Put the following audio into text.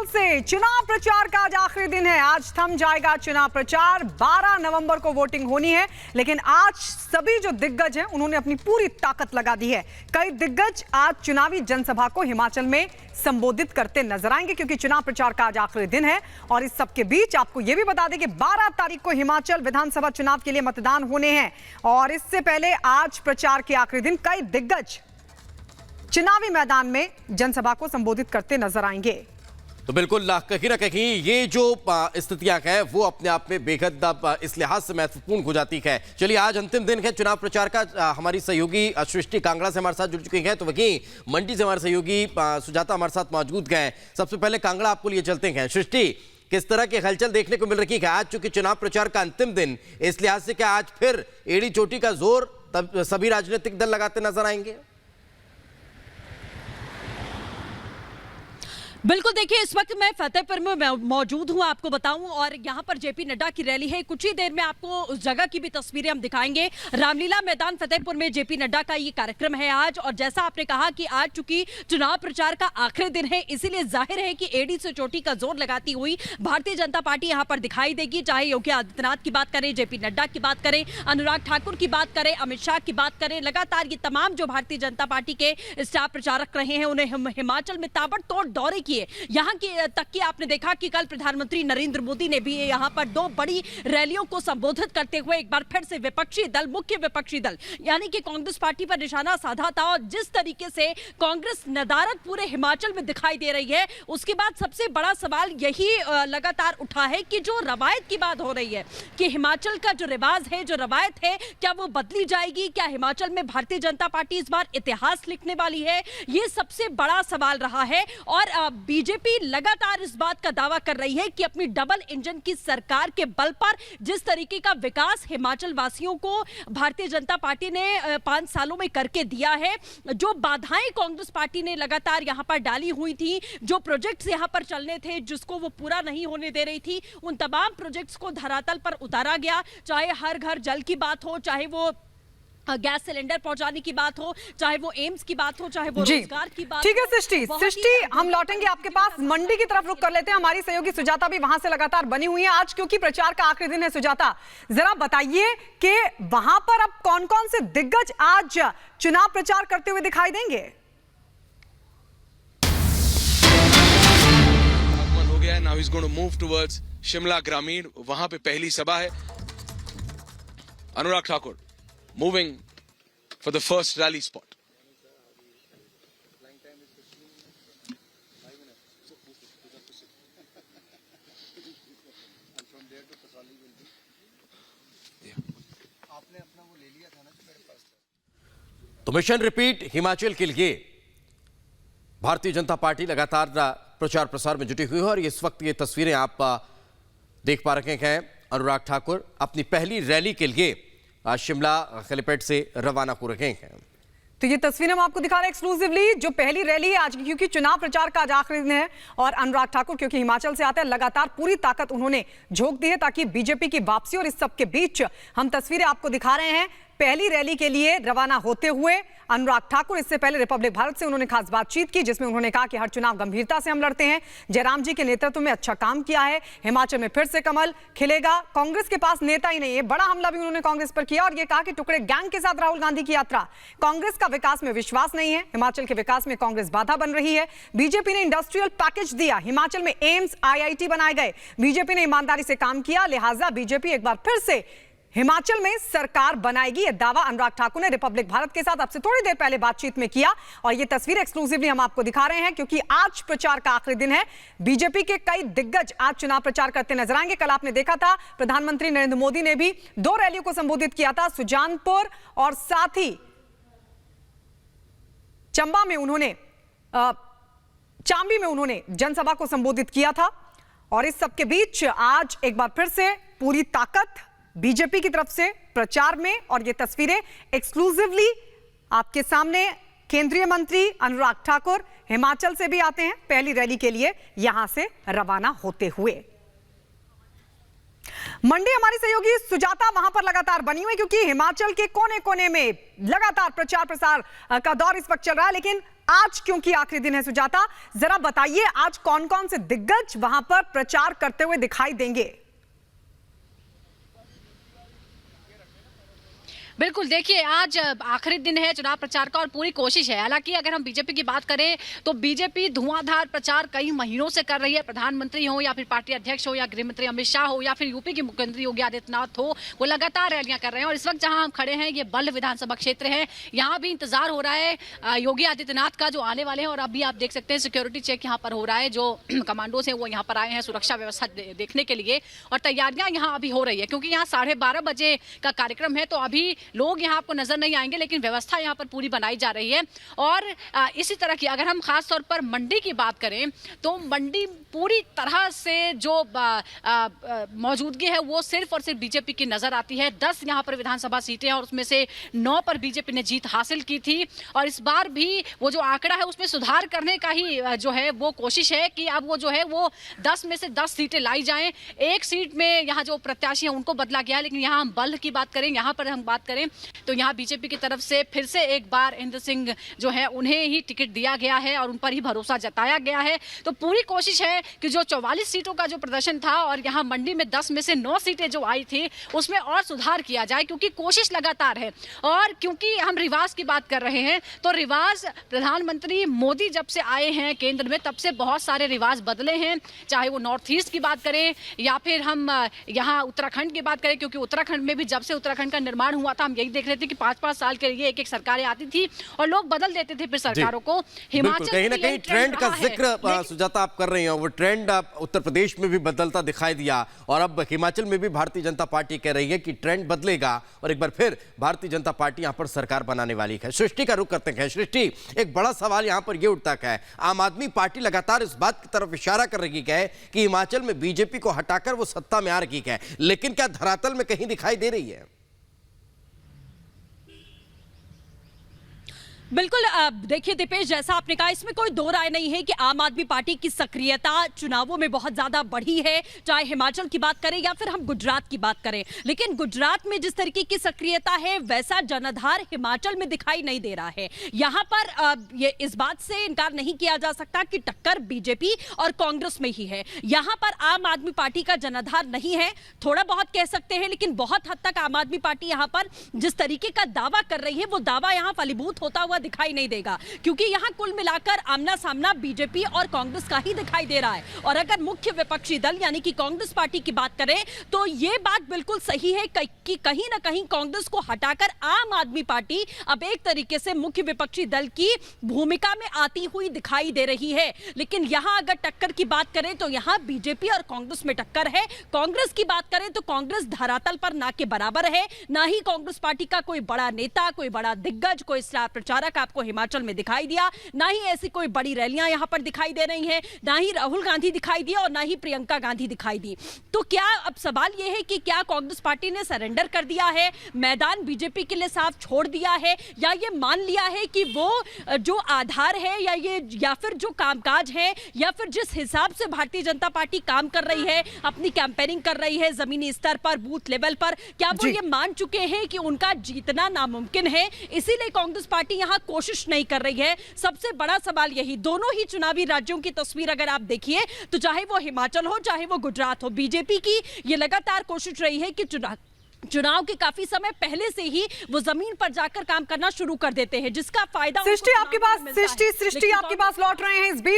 से चुनाव प्रचार का आज आखिरी दिन है। आज थम जाएगा चुनाव प्रचार। 12 नवंबर को वोटिंग होनी है, लेकिन आज सभी जो दिग्गज हैं उन्होंने अपनी पूरी ताकत लगा दी है। कई दिग्गज आज चुनावी जनसभा को हिमाचल में संबोधित करते नजर आएंगे, क्योंकि चुनाव प्रचार का आज आखिरी दिन है। और इस सबके बीच आपको यह भी बता दें कि 12 तारीख को हिमाचल विधानसभा चुनाव के लिए मतदान होने हैं। और इससे पहले आज प्रचार के आखिरी दिन कई दिग्गज चुनावी मैदान में जनसभा को संबोधित करते नजर आएंगे। तो बिल्कुल कहीं ना कहीं ये जो स्थितियां हैं वो अपने आप में बेहद इस लिहाज से महत्वपूर्ण हो जाती है। चलिए, आज अंतिम दिन है चुनाव प्रचार का। हमारी सहयोगी सृष्टि कांगड़ा से हमारे साथ जुड़ चुकी हैं, तो वहीं मंडी से हमारे सहयोगी सुजाता हमारे साथ मौजूद हैं। सबसे पहले कांगड़ा आपको लिए चलते हैं। सृष्टि, किस तरह की हलचल देखने को मिल रही है आज, चूंकि चुनाव प्रचार का अंतिम दिन, इस लिहाज से क्या आज फिर एड़ी चोटी का जोर तब सभी राजनीतिक दल लगाते नजर आएंगे? बिल्कुल, देखिए इस वक्त मैं फतेहपुर में मौजूद हूं, आपको बताऊं, और यहां पर जेपी नड्डा की रैली है। कुछ ही देर में आपको उस जगह की भी तस्वीरें हम दिखाएंगे। रामलीला मैदान फतेहपुर में जेपी नड्डा का ये कार्यक्रम है आज। और जैसा आपने कहा कि आज चूंकि चुनाव प्रचार का आखिरी दिन है, इसीलिए जाहिर है कि एड़ी से चोटी का जोर लगाती हुई भारतीय जनता पार्टी यहां पर दिखाई देगी। चाहे योगी आदित्यनाथ की बात करें, जेपी नड्डा की बात करें, अनुराग ठाकुर की बात करें, अमित शाह की बात करें, लगातार ये तमाम जो भारतीय जनता पार्टी के स्टार प्रचारक रहे हैं, उन्हें हिमाचल में ताबड़तोड़ दौरे किए। यहां की तक कि आपने देखा कि कल प्रधानमंत्री नरेंद्र मोदी ने भी यहां पर 2 बड़ी रैलियों को संबोधित करते हुए एक बार फिर से विपक्षी दल, मुख्य विपक्षी दल यानी कि कांग्रेस पार्टी पर निशाना साधा था। और जिस तरीके से कांग्रेस नदारद पूरे हिमाचल में दिखाई दे रही है, उसके बाद सबसे बड़ा सवाल यही लगातार उठा है कि जो रवायत की बात हो रही है कि हिमाचल का जो रिवाज है, जो रवायत है, क्या वो बदली जाएगी? क्या हिमाचल में भारतीय जनता पार्टी इस बार इतिहास लिखने वाली है? ये सबसे बड़ा सवाल रहा है। और बीजेपी लगातार इस बात का दावा कर रही है कि अपनी डबल इंजन की सरकार के बल पर जिस तरीके का विकास हिमाचल वासियों को भारतीय जनता पार्टी ने 5 सालों में करके दिया है, जो बाधाएं कांग्रेस पार्टी ने लगातार यहां पर डाली हुई थी, जो प्रोजेक्ट्स यहां पर चलने थे जिसको वो पूरा नहीं होने दे रही थी, उन तमाम प्रोजेक्ट्स को धरातल पर उतारा गया। चाहे हर घर जल की बात हो, चाहे वो गैस सिलेंडर पहुंचाने की बात हो, चाहे वो एम्स की बात हो, चाहे वो रोजगार की बात। ठीक है सृष्टि, हम लौटेंगे आपके पास। मंडी की तरफ रुख कर लेते हैं। हमारी सहयोगी सुजाता भी वहां से लगातार बनी हुई है आज, क्योंकि प्रचार का आखिरी दिन है। सुजाता, जरा बताइए कि वहां पर अब कौन-कौन से दिग्गज आज चुनाव प्रचार करते हुए दिखाई देंगे? आगमन हो गया है। Now he is going to move towards Shimla ग्रामीण। वहां पे पहली सभा है। Anurag Thakur moving for the first rally spot. तो मिशन रिपीट हिमाचल के लिए भारतीय जनता पार्टी लगातार प्रचार प्रसार में जुटी हुई है। और इस वक्त ये तस्वीरें आप देख पा रहे हैं। अनुराग ठाकुर अपनी पहली रैली के लिए शिमला हेलीपैड से रवाना हो रहे हैं। तो ये तस्वीरें हम आपको दिखा रहे हैं एक्सक्लूसिवली, जो पहली रैली है आज की, क्योंकि चुनाव प्रचार का आज आखिरी दिन है। और अनुराग ठाकुर क्योंकि हिमाचल से आते हैं, लगातार पूरी ताकत उन्होंने झोंक दी है ताकि बीजेपी की वापसी। और इस सब के बीच हम तस्वीरें आपको दिखा रहे हैं पहली रैली के लिए रवाना होते हुए अनुराग ठाकुर। इससे पहले रिपब्लिक भारत से उन्होंने खास बातचीत की, जिसमें उन्होंने कहा कि हर चुनाव गंभीरता से हम लड़ते हैं, जयराम जी के नेतृत्व में अच्छा काम किया है, हिमाचल में फिर से कमल खिलेगा, कांग्रेस के पास नेता ही नहीं है। बड़ा हमला भी उन्होंने कांग्रेस पर किया और यह कहा कि टुकड़े गैंग के साथ राहुल गांधी की यात्रा, कांग्रेस का विकास में विश्वास नहीं है, हिमाचल के विकास में कांग्रेस बाधा बन रही है। बीजेपी ने इंडस्ट्रियल पैकेज दिया, हिमाचल में एम्स IIT बनाए गए, बीजेपी ने ईमानदारी से काम किया, लिहाजा बीजेपी एक बार फिर से हिमाचल में सरकार बनाएगी। यह दावा अनुराग ठाकुर ने रिपब्लिक भारत के साथ अब से थोड़ी देर पहले बातचीत में किया। और यह तस्वीर एक्सक्लूसिवली हम आपको दिखा रहे हैं, क्योंकि आज प्रचार का आखिरी दिन है। बीजेपी के कई दिग्गज आज चुनाव प्रचार करते नजर आएंगे। कल आपने देखा था प्रधानमंत्री नरेंद्र मोदी ने भी 2 रैलियों को संबोधित किया था, सुजानपुर और साथ ही चंबा में उन्होंने चांबी में उन्होंने जनसभा को संबोधित किया था। और इस सबके बीच आज एक बार फिर से पूरी ताकत बीजेपी की तरफ से प्रचार में। और ये तस्वीरें एक्सक्लूसिवली आपके सामने, केंद्रीय मंत्री अनुराग ठाकुर हिमाचल से भी आते हैं पहली रैली के लिए यहां से रवाना होते हुए। मंडी हमारी सहयोगी सुजाता वहां पर लगातार बनी हुई, क्योंकि हिमाचल के कोने कोने में लगातार प्रचार प्रसार का दौर इस वक्त चल रहा है। लेकिन आज क्योंकि आखिरी दिन है सुजाता, जरा बताइए आज कौन कौन से दिग्गज वहां पर प्रचार करते हुए दिखाई देंगे? बिल्कुल, देखिए आज आखिरी दिन है चुनाव प्रचार का और पूरी कोशिश है। हालांकि अगर हम बीजेपी की बात करें तो बीजेपी धुआंधार प्रचार कई महीनों से कर रही है। प्रधानमंत्री हो या फिर पार्टी अध्यक्ष हो या गृह मंत्री अमित शाह हो या फिर यूपी के मुख्यमंत्री योगी आदित्यनाथ हो, वो लगातार रैलियां कर रहे हैं। और इस वक्त जहां हम खड़े हैं ये बल्ह विधानसभा क्षेत्र है, यहाँ भी इंतजार हो रहा है योगी आदित्यनाथ का जो आने वाले हैं। और अभी आप देख सकते हैं सिक्योरिटी चेक यहाँ पर हो रहा है, जो कमांडोज हैं वो यहाँ पर आए हैं सुरक्षा व्यवस्था देखने के लिए। और तैयारियां यहाँ अभी हो रही है क्योंकि यहाँ 12:30 बजे का कार्यक्रम है, तो अभी लोग यहाँ आपको नजर नहीं आएंगे, लेकिन व्यवस्था यहाँ पर पूरी बनाई जा रही है। और इसी तरह की अगर हम खास तौर पर मंडी की बात करें तो मंडी पूरी तरह से जो मौजूदगी है वो सिर्फ और सिर्फ बीजेपी की नजर आती है। 10 यहाँ पर विधानसभा सीटें हैं और उसमें से 9 पर बीजेपी ने जीत हासिल की थी। और इस बार भी वो जो आंकड़ा है उसमें सुधार करने का ही जो है वो कोशिश है कि अब वो जो है वो 10 में से 10 सीटें लाई जाएं। एक सीट में यहाँ जो प्रत्याशी हैं उनको बदला गया है, लेकिन यहाँ हम बल्ह की बात करें, यहाँ पर हम बात करें तो यहाँ बीजेपी की तरफ से फिर से एक बार इंद्र सिंह जो है उन्हें ही टिकट दिया गया है और उन पर ही भरोसा जताया गया है। तो पूरी कोशिश है कि जो 44 सीटों का जो प्रदर्शन था और यहाँ मंडी में 10 में से 9 सीटें जो आई थी उसमें और सुधार किया जाए, क्योंकि कोशिश लगातार है। और क्योंकि हम रिवाज की बात कर रहे हैं तो रिवाज प्रधानमंत्री मोदी जब से आए हैं केंद्र में तब से बहुत सारे रिवाज बदले हैं, चाहे वो नॉर्थ ईस्ट की बात करें या फिर हम यहाँ उत्तराखंड की बात करें, क्योंकि उत्तराखंड में भी जब से उत्तराखंड का निर्माण हुआ था हम यही देख रहे थे कि 5-5 साल के लिए एक सरकारें आती थी और लोग बदल देते थे फिर सरकारों को। हिमाचल कहीं ना कहीं ट्रेंड का जिक्र सुजाता आप कर रही हैं, वो ट्रेंड उत्तर प्रदेश में भी बदलता दिखाई दिया और अब हिमाचल में भी भारतीय जनता पार्टी कह रही है कि ट्रेंड बदलेगा और एक बार फिर भारतीय जनता पार्टी यहां पर सरकार बनाने वाली है। सृष्टि का रुख करते हैं। सृष्टि, एक बड़ा सवाल यहां पर यह उठता है, आम आदमी पार्टी लगातार इस बात की तरफ इशारा कर रही है कि हिमाचल में बीजेपी को हटाकर वो सत्ता में आ रही है, लेकिन क्या धरातल में कहीं दिखाई दे रही है? बिल्कुल, देखिए दीपेश, जैसा आपने कहा इसमें कोई दो राय नहीं है कि आम आदमी पार्टी की सक्रियता चुनावों में बहुत ज्यादा बढ़ी है, चाहे हिमाचल की बात करें या फिर हम गुजरात की बात करें। लेकिन गुजरात में जिस तरीके की सक्रियता है वैसा जनाधार हिमाचल में दिखाई नहीं दे रहा है। यहां पर ये इस बात से इनकार नहीं किया जा सकता कि टक्कर बीजेपी और कांग्रेस में ही है। यहां पर आम आदमी पार्टी का जनाधार नहीं है, थोड़ा बहुत कह सकते हैं, लेकिन बहुत हद तक आम आदमी पार्टी यहां पर जिस तरीके का दावा कर रही है वो दावा यहां फलीभूत होता हुआ दिखाई नहीं देगा, क्योंकि यहां कुल मिलाकर आमना सामना बीजेपी और कांग्रेस का ही दिखाई दे रहा है। और अगर मुख्य विपक्षी दल यानी कि कांग्रेस पार्टी की बात करें तो यह बात बिल्कुल सही है कि कहीं ना कहीं कांग्रेस को हटाकर आम आदमी पार्टी अब एक तरीके से मुख्य विपक्षी दल की भूमिका में आती हुई दिखाई दे रही है। लेकिन यहां अगर टक्कर की बात करें तो यहां बीजेपी और कांग्रेस में टक्कर है। कांग्रेस की बात करें तो कांग्रेस धरातल पर ना के बराबर है, ना ही कांग्रेस पार्टी का कोई बड़ा नेता, कोई बड़ा दिग्गज, कोई स्टार प्रचारक आपको हिमाचल में दिखाई दिया, ना ही ऐसी कोई बड़ी रैलियां यहां पर दिखाई दे रही हैं, ना ही राहुल गांधी दिखाई दिया और ना ही प्रियंका गांधी दिखाई दी। तो क्या अब सवाल यह है कि क्या कांग्रेस पार्टी ने सरेंडर कर दिया है, मैदान बीजेपी के लिए साफ छोड़ दिया है, या ये मान लिया है कि वो जो आधार है या फिर जो कामकाज है या फिर जिस हिसाब से भारतीय जनता पार्टी काम कर रही है, अपनी कैंपेनिंग कर रही है जमीनी स्तर पर, बूथ लेवल पर, क्या वो ये मान चुके हैं कि उनका जीतना नामुमकिन है, इसीलिए कांग्रेस पार्टी यहां कोशिश नहीं कर रही है? सबसे बड़ा सवाल यही। दोनों ही चुनावी राज्यों की तस्वीर अगर आप देखिए तो चाहे वो हिमाचल हो चाहे वो गुजरात हो, बीजेपी की ये लगातार कोशिश रही है कि चुनाव के काफी समय पहले से ही वो जमीन पर जाकर काम करना शुरू कर देते हैं, जिसका फायदा सृष्टि आपके पास लौट रहे हैं इस बीच।